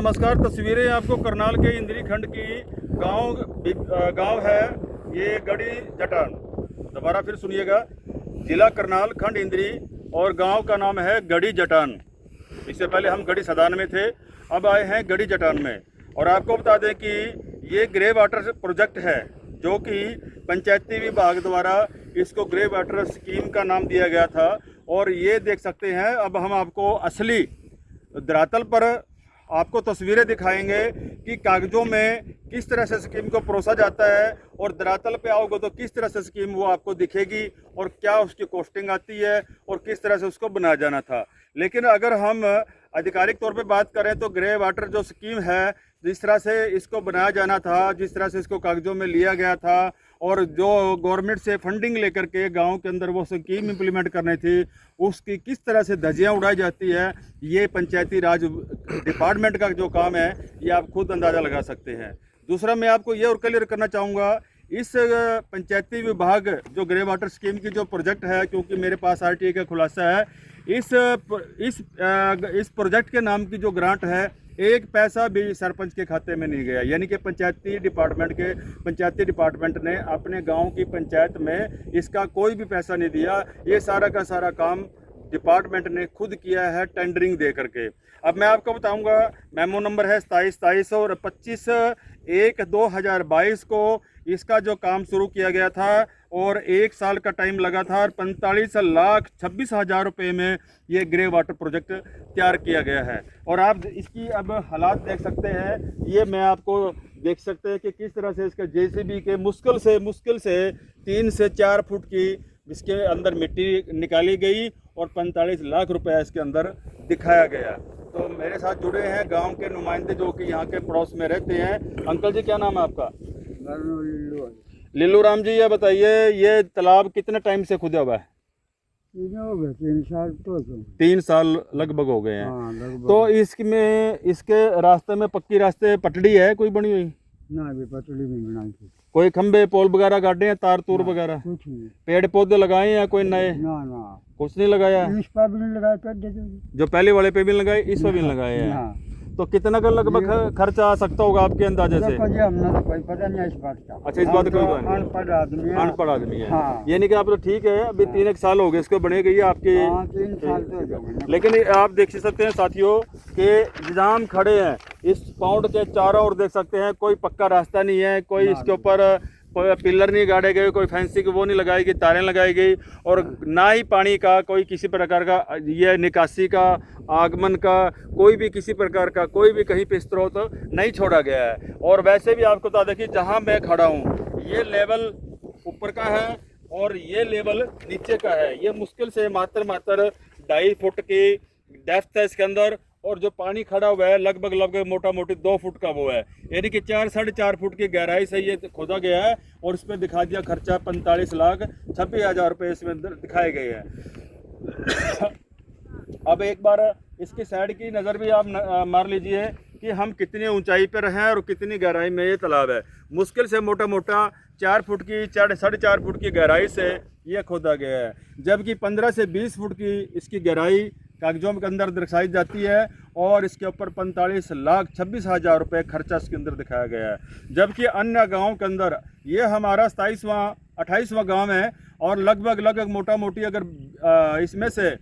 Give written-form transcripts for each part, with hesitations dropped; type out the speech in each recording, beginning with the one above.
नमस्कार। तस्वीरें आपको करनाल के इंद्री खंड की गांव है ये गड़ी जटान। दोबारा फिर सुनिएगा, जिला करनाल, खंड इंद्री और गांव का नाम है गड़ी जटान। इससे पहले हम गड़ी सदान में थे, अब आए हैं गड़ी जटान में। और आपको बता दें कि ये ग्रे वाटर प्रोजेक्ट है जो कि पंचायती विभाग द्वारा इसको ग्रे वाटर स्कीम का नाम दिया गया था। और ये देख सकते हैं, अब हम आपको असली धरातल पर आपको तस्वीरें दिखाएंगे कि कागजों में किस तरह से स्कीम को परोसा जाता है और धरातल पे आओगे तो किस तरह से स्कीम वो आपको दिखेगी और क्या उसकी कॉस्टिंग आती है और किस तरह से उसको बनाया जाना था। लेकिन अगर हम आधिकारिक तौर पे बात करें तो ग्रे वाटर जो स्कीम है, जिस तरह से इसको बनाया जाना था, जिस तरह से इसको कागजों में लिया गया था और जो गवर्नमेंट से फंडिंग लेकर के गांव के अंदर वो स्कीम इंप्लीमेंट करनी थी, उसकी किस तरह से धज्जियां उड़ाई जाती है, ये पंचायती राज डिपार्टमेंट का जो काम है ये आप खुद अंदाज़ा लगा सकते हैं। दूसरा मैं आपको ये और क्लियर करना चाहूँगा, इस पंचायती विभाग जो ग्रे वाटर स्कीम की जो प्रोजेक्ट है, क्योंकि मेरे पास आरटीआई का खुलासा है, इस प्रोजेक्ट के नाम की जो ग्रांट है, एक पैसा भी सरपंच के खाते में नहीं गया। यानी कि पंचायती डिपार्टमेंट ने अपने गांव की पंचायत में इसका कोई भी पैसा नहीं दिया। ये सारा का सारा काम डिपार्टमेंट ने खुद किया है टेंडरिंग दे करके। अब मैं आपको बताऊंगा, मेमो नंबर है 27 और 25/1/2022 को इसका जो काम शुरू किया गया था और 1 साल का टाइम लगा था और 45,26,000 रुपये में ये ग्रे वाटर प्रोजेक्ट तैयार किया गया है। और आप इसकी अब हालात देख सकते हैं, ये मैं आपको देख सकते हैं कि किस तरह से इसके जेसीबी के मुश्किल से 3 से 4 फुट की इसके अंदर मिट्टी निकाली गई और 45 लाख रुपया इसके अंदर दिखाया गया। तो मेरे साथ जुड़े हैं गांव के नुमाइंदे जो कि यहाँ के पड़ोस में रहते हैं। अंकल जी, क्या नाम है आपका? लिल्लू राम जी, ये बताइए, ये तालाब कितने टाइम से खुदा हुआ है? 3 साल तो 3 साल लगभग हो गए हैं। हाँ, लगभग। तो इसके रास्ते में पक्की रास्ते पटड़ी है कोई बनी हुई? ना भी पटड़ी नहीं बनाई थी। कोई खंबे पोल वगैरह गाड़े हैं, तार तूर वगैरह? कुछ नहीं। पेड़ पौधे लगाए हैं कोई नए? ना कुछ नहीं लगाया। इस पर भी नहीं लगाए, कर देते। जो पहले वाले पे भी लगाए, इस पे भी लगाए हैं। हाँ। तो कितना का लगभग खर्चा आ सकता होगा आपके अंदाजे से? देखो जी, हमने तो कोई पता नहीं है इस बात का। अच्छा, इस बात का कोई पता नहीं। अनपढ़ आदमी है। अनपढ़ आदमी है। हाँ। यानी कि आप तो ठीक है, अभी 3 साल हो गए इसको बने गई आपकी। हाँ, 3 साल तो हो गए। लेकिन आप देख सकते हैं साथियों कि निजाम खड़े हैं इस पाउंड के चारों ओर। देख सकते हैं कोई पक्का रास्ता नहीं है, कोई इसके ऊपर पिलर नहीं गाड़े गए, कोई फेंसिंग वो नहीं लगाई गई, तारें लगाई गई, और ना ही पानी का कोई किसी प्रकार का ये निकासी का, आगमन का कोई भी किसी प्रकार का कोई भी कहीं पे स्रोत नहीं छोड़ा गया है। और वैसे भी आपको बता दें कि जहाँ मैं खड़ा हूँ ये लेवल ऊपर का है और ये लेवल नीचे का है। ये मुश्किल से मात्र 2.5 फुट की डेप्थ है इसके अंदर, और जो पानी खड़ा हुआ है लगभग मोटा मोटी 2 फुट का वो है। यानी कि 4-4.5 फुट की गहराई से ये खोदा गया है और इस पर दिखा दिया खर्चा 45,26,000 रुपये इसमें दिखाए गए हैं। अब एक बार इसकी साइड की नज़र भी आप मार लीजिए कि हम कितनी ऊंचाई पर हैं और कितनी गहराई में ये तालाब है। मुश्किल से मोटा 4 फुट की 4.5 फुट की गहराई से ये खोदा गया है, जबकि 15 से 20 फुट की इसकी गहराई कागजों के अंदर दर्शाई जाती है और इसके ऊपर 45,26,000 रुपये खर्चा इसके अंदर दिखाया गया है। जबकि अन्य गाँव के अंदर ये हमारा 28वां गाँव है और लगभग मोटा मोटी अगर इसमें से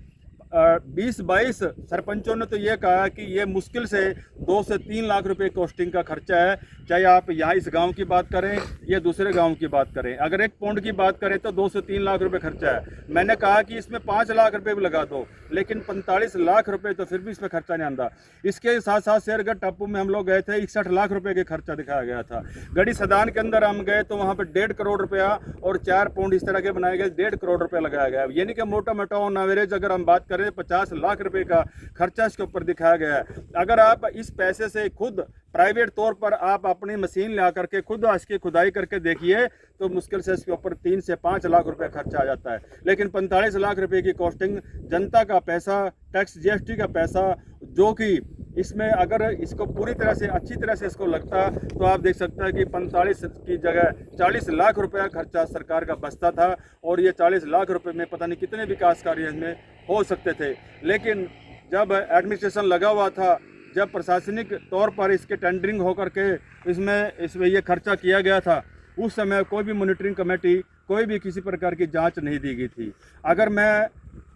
20-22 सरपंचों ने तो ये कहा कि ये मुश्किल से 2 से 3 लाख रुपए कॉस्टिंग का खर्चा है। चाहे आप यहाँ इस गांव की बात करें या दूसरे गांव की बात करें, अगर एक पौंड की बात करें तो 2 से 3 लाख रुपए खर्चा है। मैंने कहा कि इसमें 5 लाख रुपए भी लगा दो, लेकिन 45 लाख रुपए तो फिर भी इसमें खर्चा नहीं आता। इसके साथ साथ शेरगढ़ टापू में हम लोग गए थे, 61 लाख रुपए के खर्चा दिखाया गया था। गढ़ी सदान के अंदर हम गए तो वहाँ पर 1.5 करोड़ रुपया और 4 पौंड इस तरह के बनाए गए, 1.5 करोड़ रुपया लगाया गया। यानी कि मोटा ऑन एवरेज अगर हम बात करें 50 लाख रुपए का खर्चा इसके ऊपर दिखाया गया है। अगर आप इस पैसे से खुद प्राइवेट तौर पर आप अपनी मशीन ला करके खुद इसकी खुदाई करके देखिए तो मुश्किल से इसके ऊपर 3 से 5 लाख रुपए खर्चा आ जाता है। लेकिन 45 लाख रुपए की कॉस्टिंग, जनता का पैसा, टैक्स जीएसटी का पैसा, जो कि इसमें अगर इसको पूरी तरह से अच्छी तरह से इसको लगता तो आप देख सकते हैं कि 45 की जगह 40 लाख रुपया खर्चा सरकार का बचता था और ये 40 लाख रुपए में पता नहीं कितने विकास कार्य इसमें हो सकते थे। लेकिन जब एडमिनिस्ट्रेशन लगा हुआ था, जब प्रशासनिक तौर पर इसके टेंडरिंग होकर के इसमें ये खर्चा किया गया था, उस समय कोई भी मॉनिटरिंग कमेटी, कोई भी किसी प्रकार की जांच नहीं दी गई थी। अगर मैं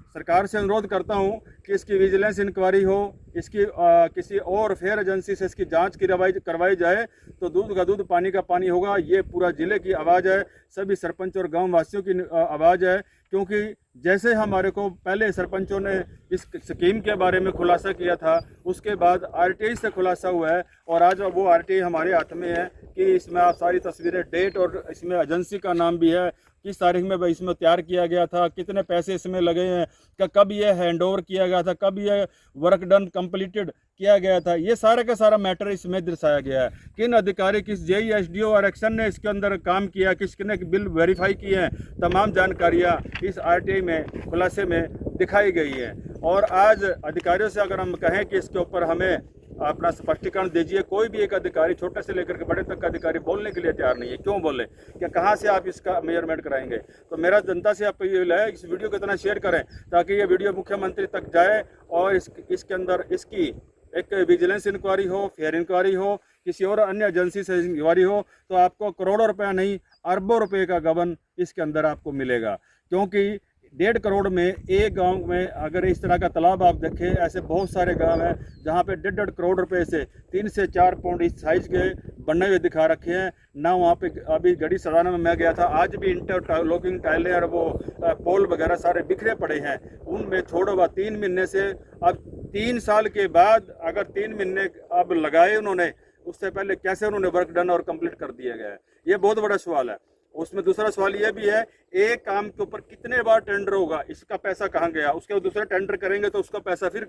सरकार से अनुरोध करता हूं कि इसकी विजिलेंस इंक्वायरी हो, इसकी किसी और फेयर एजेंसी से इसकी जांच करवाई जाए तो दूध का दूध, पानी का पानी होगा। ये पूरा ज़िले की आवाज़ है, सभी सरपंच और गांव वासियों की आवाज़ है, क्योंकि जैसे हमारे को पहले सरपंचों ने इस स्कीम के बारे में खुलासा किया था, उसके बाद आरटीआई से खुलासा हुआ है और आज वो आरटीआई हमारे हाथ में है कि इसमें आप सारी तस्वीरें, डेट और इसमें एजेंसी का नाम भी है, किस तारीख में इसमें तैयार किया गया था, कितने पैसे इसमें लगे हैं, कब ये हैंड ओवर किया गया था, कब ये वर्क डन कंप्लीटेड किया गया था, ये सारा का सारा मैटर इसमें दर्शाया गया है। किन अधिकारी, किस जेई, एसडीओ और एक्शन ने इसके अंदर काम किया, किसने बिल वेरीफाई किए हैं, तमाम जानकारियाँ इस आरटीआई में खुलासे में दिखाई गई है। और आज अधिकारियों से अगर हम कहें कि इसके ऊपर हमें अपना स्पष्टीकरण दीजिए, कोई भी एक अधिकारी, छोटे से लेकर के बड़े तक का अधिकारी बोलने के लिए तैयार नहीं है। क्यों बोले, क्या कहाँ से आप इसका मेजरमेंट कराएंगे? तो मेरा जनता से अपील है, इस वीडियो को इतना शेयर करें ताकि ये वीडियो मुख्यमंत्री तक जाए और इसके अंदर इसकी एक विजिलेंस इंक्वायरी हो, फेयर इंक्वायरी हो, किसी और अन्य एजेंसी से इंक्वायरी हो, तो आपको करोड़ों रुपया नहीं, अरबों रुपए का गबन इसके अंदर आपको मिलेगा। क्योंकि 1.5 करोड़ में एक गांव में अगर इस तरह का तालाब आप देखें, ऐसे बहुत सारे गांव हैं जहां पे 1.5 करोड़ रुपए से 3 से 4 पौंड इस साइज के बने हुए दिखा रखे हैं ना। वहां पे अभी गड़ी सड़ाना में मैं गया था, आज भी इंटरलॉकिंग टाइलें और वो पोल वगैरह सारे बिखरे पड़े हैं। उनमें छोड़ो बात 3 महीने से, अब 3 साल के बाद अगर 3 महीने अब लगाए उन्होंने, उससे पहले कैसे उन्होंने वर्क डन और कंप्लीट कर दिया गया है, ये बहुत बड़ा सवाल है। उसमें दूसरा सवाल यह भी है, एक काम के ऊपर कितने बार टेंडर होगा, इसका पैसा कहाँ गया? उसके दूसरा टेंडर करेंगे तो उसका पैसा फिर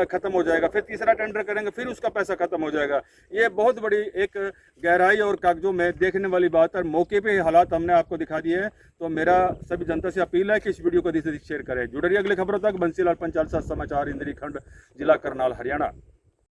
खत्म हो जाएगा, फिर तीसरा टेंडर करेंगे फिर उसका पैसा खत्म हो जाएगा। ये बहुत बड़ी एक गहराई और कागजों में देखने वाली बात है। मौके पे हालात हमने आपको दिखा दिए हैं। तो मेरा सभी जनता से अपील है कि इस वीडियो को अधिक से अधिक शेयर करें। जुड़े रहिए अगली खबरों तक। बंसीलाल पंचाल, समाचार, इंद्री खंड, जिला करनाल, हरियाणा।